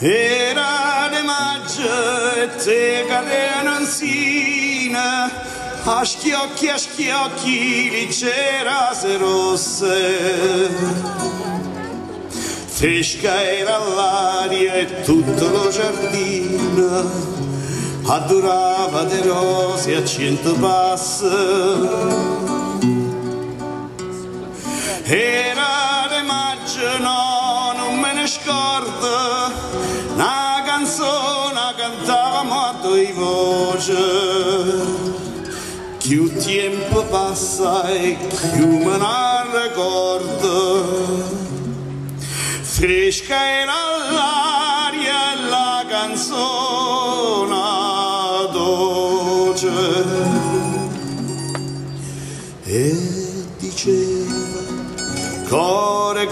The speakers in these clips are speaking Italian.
Era de maggio e te cadevano insina, a schiocchi, leggera se rosse. Fresca era l'aria e tutto lo giardino addurava de rose a 100 passi. Era de maggio, no, non me ne scordo, una canzone cantavamo a due voci. Più tempo passa e più me ne ricordo. Fresca era l'aria e la canzone dolce. E diceva: core,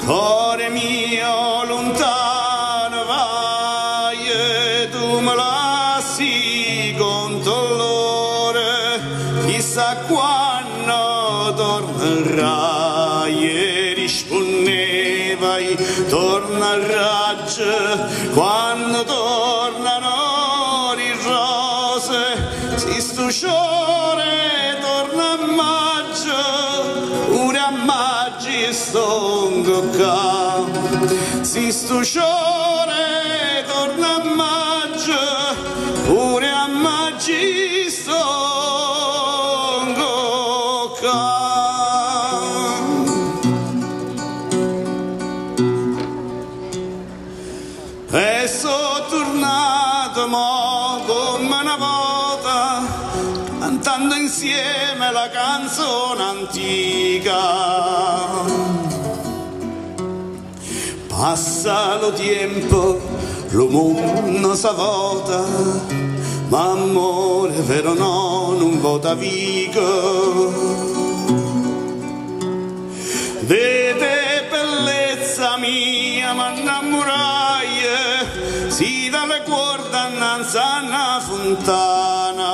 core mio, lontano vai e tu me lasci con dolore, chissà quando tornerai. E rispondevai: torna a raggi, quando tornano le rose, si sto sciore torna a maggio, ora a maggio sto qua. Si sto sciore torna a maggio, ora a maggio sto qua. E sono tornato mo come una volta, cantando insieme la canzone antica. Passa lo tempo, lo mondo si vota, ma amore vero no, non vota vico. Vede bellezza mia, ma innamorai, si dalle cuore innanzi a una fontana.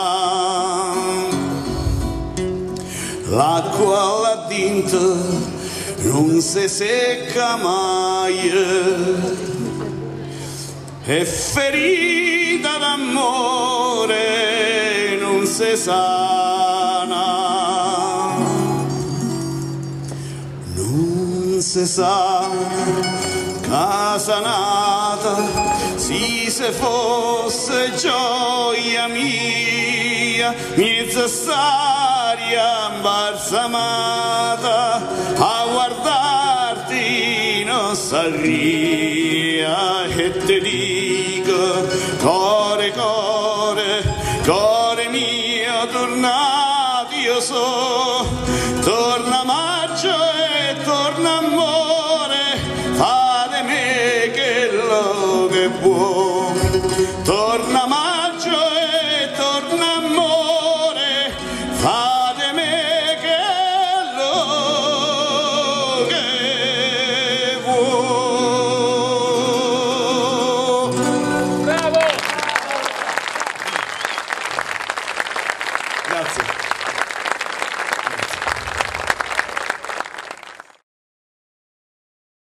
L'acqua là dentro non si secca mai, è ferita d'amore non si sana. Non si sa casa nata, sì se fosse gioia mia, mezza staria imbalsamata, a guardarti non s'arria. E ti dico